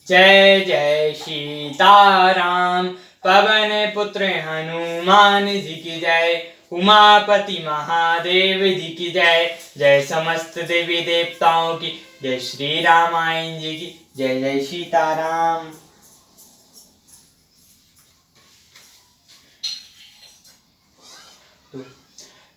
जय जय सीताराम। पवन पुत्र हनुमान जी की जय। उमापति महादेव जी की जय। जय समस्त देवी देवताओं की जय। श्री रामायण जी की जय। जय सीताराम।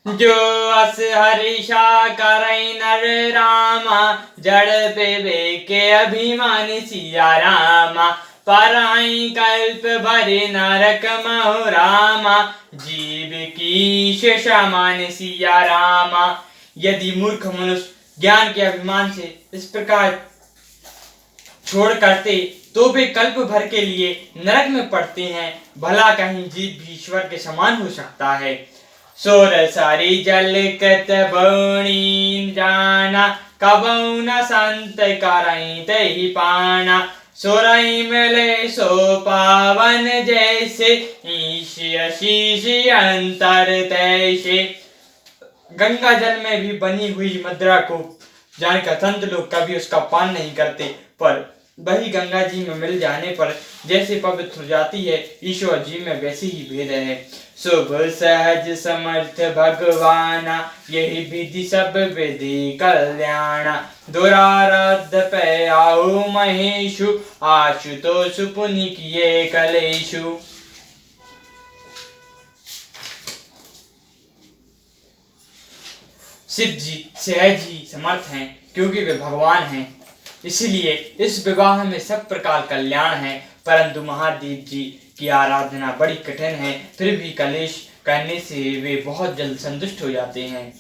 जो अस हरिषा करई नर रामा, जड़ पे के अभिमानी सिया रामा। पराई कल्प भरे नरक महु रामा, जीव की शमान सिया रामा। यदि मूर्ख मनुष्य ज्ञान के अभिमान से इस प्रकार छोड़ करते तो वे कल्प भर के लिए नरक में पड़ते हैं। भला कहीं जीव भी ईश्वर के समान हो सकता है। सोर सारी जल कत बौणी जाना, कबौ न संत करई तहि पाना। सोरई मिले सो पावन जैसे, ईश शीश अंतर तैसे। गंगा जल में भी बनी हुई मदिरा को जानकर संत लोग कभी उसका पान नहीं करते, पर वही गंगा जी में मिल जाने पर जैसे पवित्र हो जाती है, ईश्वर जी में वैसे ही भेद है। शुभ सहज समर्थ भगवाना, यही विधि सब विधि कल्याणा। दुराराध्य पे आओ महेशु, आशुतोष पुनि किए कलेशु। शिव जी सहज ही समर्थ हैं, क्योंकि वे भगवान हैं। इसलिए इस विवाह में सब प्रकार कल्याण है। परंतु महादेव जी की आराधना बड़ी कठिन है, फिर भी कलेश करने से वे बहुत जल्द संतुष्ट हो जाते हैं।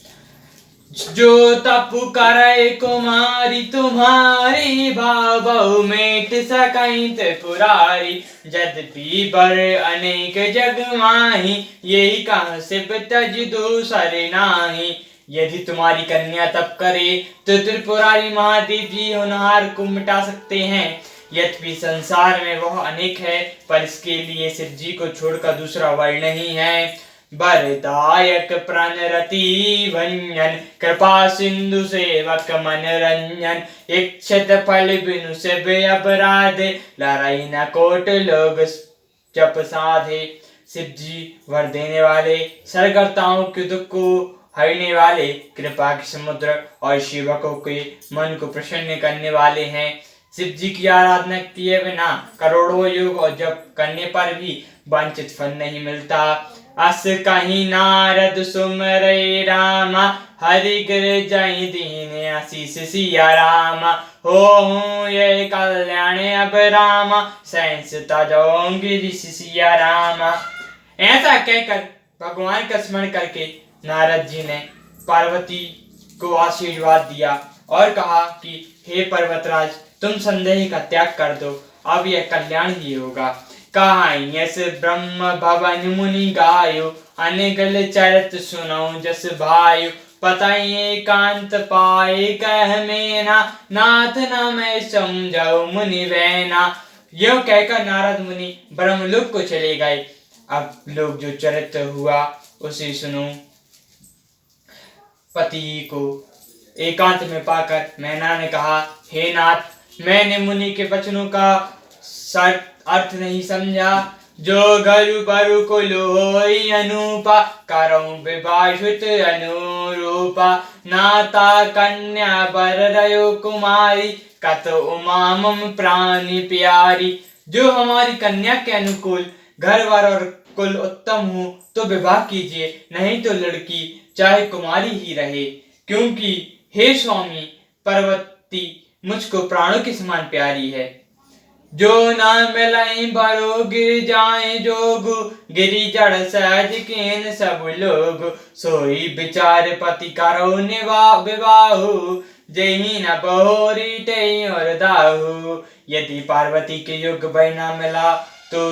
जो तप करे कुमारी तुम्हारी, भावौ मेट सकई त्रिपुरारी। यद्यपि बर अनेक जग माही, यही कह शिव तज दूसर नाही। यदि तुम्हारी कन्या तप करे तो त्रिपुरारी महादेव जी होनहार को मिटा सकते हैं। यद्यपि संसार में वह अनेक है, पर इसके लिए शिव जी को छोड़कर दूसरा वर नहीं है। वरदायक प्राण रति भंजन, कृपा सिंधु सेवक मनरंजन। इच्छित फल बिनु शिव अपराध, लड़ाई न कोट लोग जप साधे। शिव जी वर देने वाले, सरगर्ताओं के दुख को हरने वाले, कृपा के समुद्र और सेवकों के मन को प्रसन्न करने वाले हैं। शिव जी की आराधना किए बिना करोड़ों योग और जप करने पर भी वांछित फल नहीं मिलता। अस कहीं नारद सुमरे रामा, हरि गिर जय दीन आशीष सिया रामा। हो ये कल्याण अब रामा, सहस तजोंगे ऋषि सिया रामा। ऐसा कहकर भगवान का स्मरण करके नारद जी ने पार्वती को आशीर्वाद दिया और कहा कि हे पर्वतराज, तुम संदेह का त्याग कर दो, अब यह कल्याण ही होगा। कहायस ब्रह्म भवन मुनि गायो, अनगल चरत सुनो जस भायो। पतई एकांत पाए कह मेना, नाथ न मैं समझो मुनि वैना। यो कहकर नारद मुनि ब्रह्मलोक को चले गए। अब लोग जो चरित्र हुआ उसे सुनो। पति को एकांत में पाकर मैना ने कहा, हे नाथ, मैंने मुनि के वचनों का अर्थ नहीं समझा। जो गरु बरु को लोई अनुपा, करऊं विवाहित अनुरूपा। नाता कन्या बर रयो कुमारी, कत उमा मम प्राणी प्यारी। जो हमारी कन्या के अनुकूल घर वर और कुल उत्तम हो तो विवाह कीजिए, नहीं तो लड़की चाहे कुमारी ही रहे। क्योंकि हे स्वामी, पार्वती मुझको प्राणों के समान प्यारी है। जो ना मिलाई बरो गिर जाए जोगु, गिरी जड़ सहज केन सब लोग। सोई विचार पति करो विवाहु, जही न बहोरी ते और दाहु। यदि पार्वती के योग्य वर न मिला तो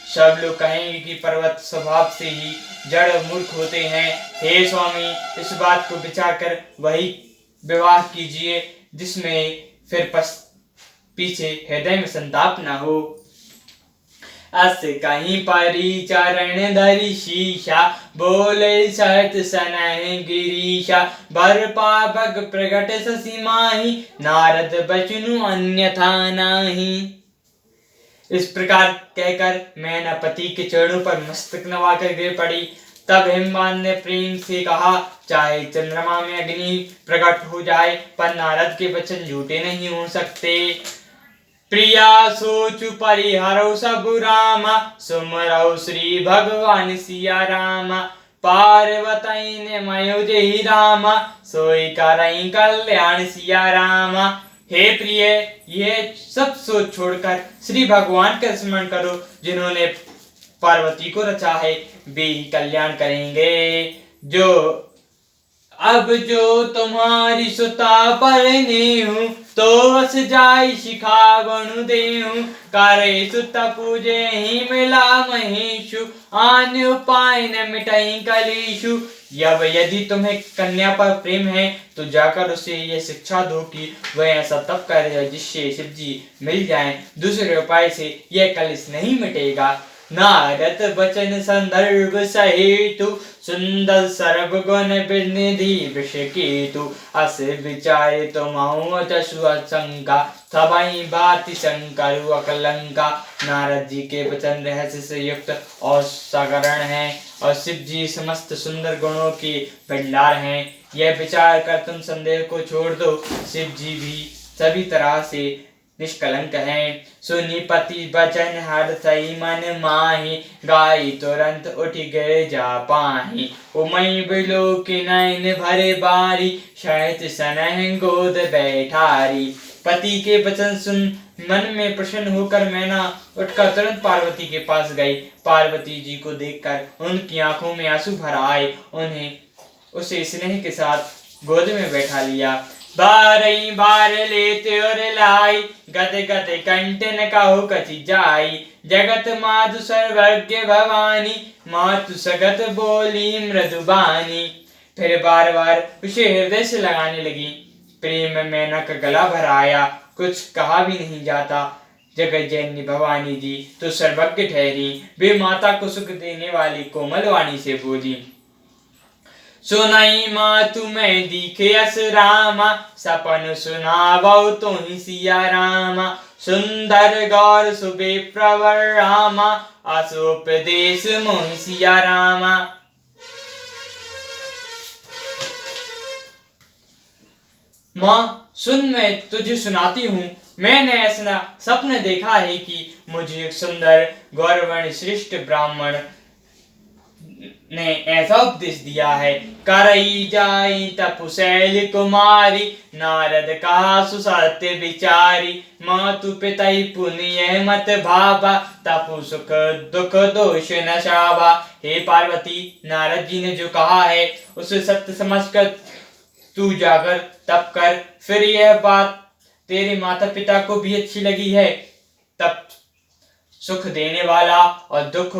सब लोग कहेंगे कि पर्वत स्वभाव से ही जड़ मूर्ख होते हैं। हे स्वामी, इस बात को विचार कर वही विवाह कीजिए जिसमें फिर पीछे हृदय में संताप न हो। अस कहीं परिचरण धरि शीशा, बोले सहत सनह गिरीशा। बर पावक प्रगट शशि माही, नारद बचनु अन्यथा नाही। इस प्रकार कहकर मैना पति के चरणों पर मस्तक नवाकर गिर पड़ी। तब हिमवान ने प्रेम से कहा, चाहे चंद्रमा में अग्नि प्रकट हो जाए, पर नारद के वचन झूठे नहीं हो सकते। प्रिया सोचु परिहरौ सब रामा, सुमरौ श्री भगवान सिया रामा। पार्वती ने मयो जही रामा, सोई करई कल्याण सिया रामा। हे प्रिय, यह सब सोच छोड़कर श्री भगवान का स्मरण करो, जिन्होंने पार्वती को रचा है, वे ही कल्याण करेंगे। जो तुम्हारी सुता परने हूँ, तो अस जाई शिखा बनु देहूँ। करे सुता पूजे ही मिला महेशु, आन उपाय न मिटाई कलेशु। यदि तुम्हें कन्या पर प्रेम है, तो जाकर उसे यह शिक्षा दो कि वह ऐसा तप करे जिससे शिव जी मिल जाएं। दूसरे उपाय से यह कलेश नहीं मिटेगा। नारद वचन संदर्भ सहेतु, सुंदर सर्व गुण निधि विष केतु। अस विचारे तुमहु जसु शंका, तबई बाति शंकर अकलंका। नारद जी के वचन रहस्य से युक्त और साधारण है, और शिव जी समस्त सुंदर गुणों के भंडार हैं। यह विचार कर तुम संदेह को छोड़ दो, शिव जी भी सभी तरह से निष्कलंक हैं। सुनी पति वचन हर्षई मन माही, गाई तुरंत उठ गए जा पाही। उमई बिलो के नयन भरे बारी, सहित सनह गोद बैठारी। पति के वचन सुन मन में प्रसन्न होकर मैना उठकर तुरंत पार्वती के पास गई। पार्वती जी को देखकर उनकी आंखों में आंसू भर आए। उन्हें उसे स्नेह के साथ गोद में बैठा लिया। बारई बार लेते और लाई, गते गते कंटन कहो कचि जाई। जगत माधु सर्वज्ञ भवानी, मातु सगत बोली मृदुबानी। फिर बार बार उसे हृदय से लगाने लगी। प्रेम में मैना का गला भर आया, कुछ कहा भी नहीं जाता। जगत जननी भवानी जी तो सर्वज्ञ ठहरी। वे माता को सुख देने वाली कोमल वाणी से बोली, सुनाई माँ तुम्हें दिखे अस रामा, सपन सुनावो तो ही सिया रामा। सुंदर गौर सुबे प्रवर रामा, असोपदेश मोहि सिया रामा। माँ सुन, मैं तुझे सुनाती हूँ। मैंने ऐसा सपन देखा है कि मुझे एक सुंदर गौरवर्ण श्रेष्ठ ब्राह्मण ने ऐसा उपदेश दिया है। करई जाई तपुशैल कुमारी, नारद कहा सुसत्य विचारी। मातु पितई पुण्य मत भावा, तपु सुख दुख दोष न शावा। हे पार्वती, नारद जी ने जो कहा है उसे सत्य समझकर तू जाकर तप कर। फिर यह बात तेरे माता पिता को भी अच्छी लगी है। तप सुख देने वाला और दुख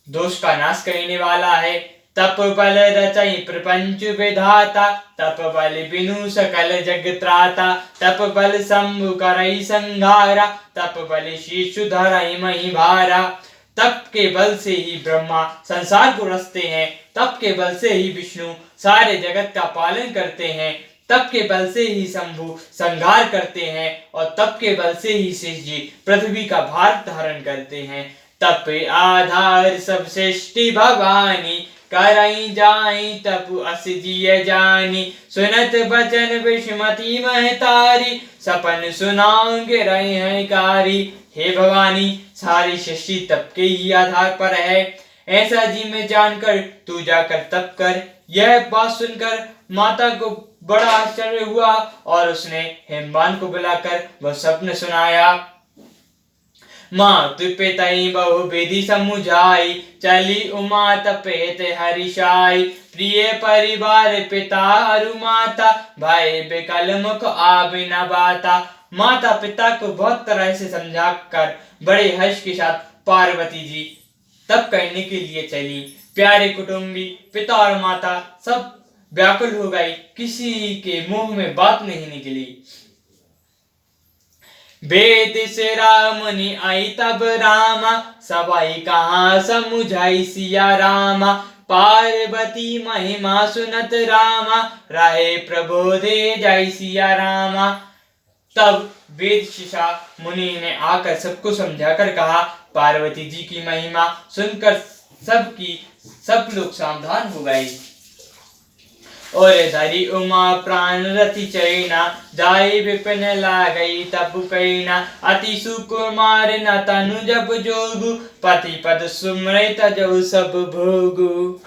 दोष का नाश करने वाला है। तप बल रचई प्रपंच विधाता, तप बल बिनु सकल जग त्राता। तप बल शंभु करई संघारा, तप बल शीशु धरई मही भारा। तप के बल से ही ब्रह्मा संसार को रचते हैं। तप के बल से ही विष्णु सारे जगत का पालन करते हैं। तप के बल से ही शंभु संहार करते हैं, और तप के बल से ही शेष जी पृथ्वी का भार धारण करते हैं। तप आधार सब सृष्टि भवानी, करई जाई तपु अस जिय जानी। सुनत बचन विषमति महतारी, सपन सुनाओगे रहे हैं कारी। हे भवानी, सारी सृष्टि तप के ही आधार पर है, ऐसा जी में जानकर तू जाकर तप कर। यह बात सुनकर माता को बड़ा आश्चर्य हुआ, और उसने हिमवान को बुलाकर वह स्वप्न सुनाया। मातु पितई बहु विधि समुझाई, चली उमा तपेत हरिशाई। प्रिय परिवार पिता अरु माता, भाई बिकल मुख आब न बाता। माता पिता को बहुत तरह से समझा कर बड़े हर्ष के साथ पार्वती जी तप करने के लिए चली। प्यारे कुटुंबी पिता और माता सब व्याकुल हो गई, किसी के मुंह में बात नहीं निकली। वेद से रामनि आई तब रामा, सबाई कहाँ समुझाई सिया रामा। पार्वती महिमा सुनत रामा, रहे प्रबोधे जाई सिया रामा। तब वेदशिषा मुनि ने आकर सबको समझाकर कहा, पार्वती जी की महिमा सुनकर सब लोग सावधान हो गए। और धरी उमा प्राण रति चैना, जाई विपिन लागई तब कैना, अति सुकुमार न तनु जब जोगु, पति पद सुमृत जो सब भोगु।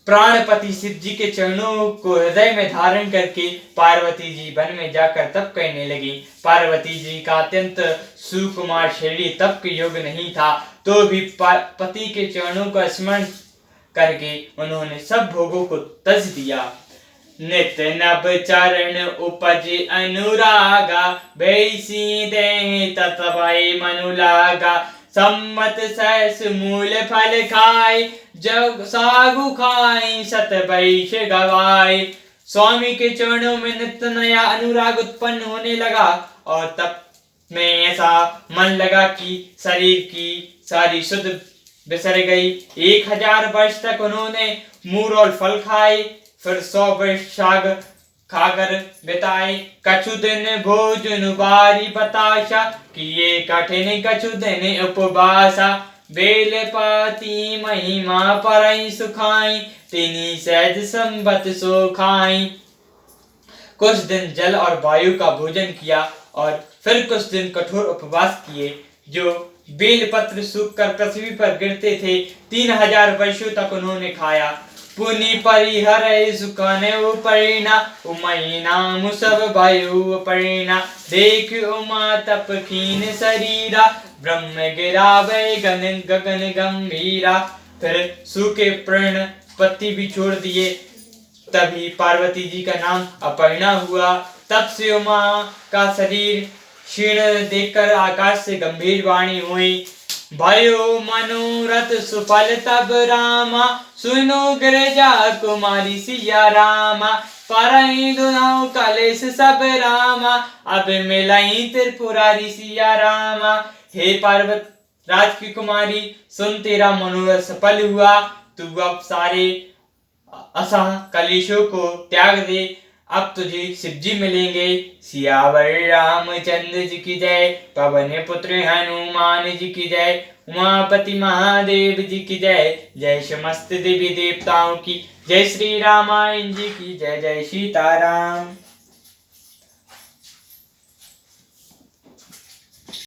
प्राणपति शिव जी के चरणों को हृदय में धारण करके पार्वती जी वन में जाकर तप करने लगी। पार्वती जी का अत्यंत सुकुमार शरीर तप के योग्य नहीं था, तो भी पति के चरणों का स्मरण करके उन्होंने सब भोगों को तज दिया। नित नभ चरण उपज अनुरागा, बैसी दे ततवाई मनु लागा, सम्मत सहस मूल फल खाए, जग सागु खाए सत वैश गवाए। स्वामी के चरणों में नित्य नया अनुराग उत्पन्न होने लगा और तप में ऐसा मन लगा कि शरीर की सारी सुध बिसर गई। 1000 वर्ष तक उन्होंने मूर और फल खाए, फिर 100 वर्ष साग खाकर बिताए। कछु दिन भोजन बारी बताशा, किए कठिन कछु दिन उपवासा, बेल पाती महिमा परई सुखाई, तिनी सहज संबत सो खाई। कुछ दिन जल और वायु का भोजन किया और फिर कुछ दिन कठोर उपवास किए, जो बेलपत्र सूखकर पृथ्वी पर गिरते थे। 3000 वर्षों तक उन्होंने खाया। पुनि परिहर सुखने उपरिणा, उमई नाम सब वायु परिणा, देख उमा तप कीन शरीरा, ब्रह्म गिरावे गगन गंभीरा। फिर सूखे प्रण पत्ती भी छोड़ दिए, तभी पार्वती जी का नाम अपर्णा हुआ। तब से उमा का शरीर क्षीण देखकर आकाश से गंभीर वाणी हुई, भयो मनोरथ सुफल तब रामा, सुनो गिरजा कुमारी सिया रामा, परई दुनौ कलेश सब रामा, अब मिलई त्रिपुरारी सिया रामा। हे पार्वत राज की कुमारी, सुन तेरा मनोरथ सफल हुआ, तू अब सारे असह कलेशों को त्याग दे, अब तुझे शिव जी मिलेंगे। सियावर रामचंद्र जी की जय, पवन पुत्र हनुमान जी की जय, उमापति महादेव जी की जय, जय समस्त देवी देवताओं की जय, श्री रामायण जी की जय, जय सीताराम।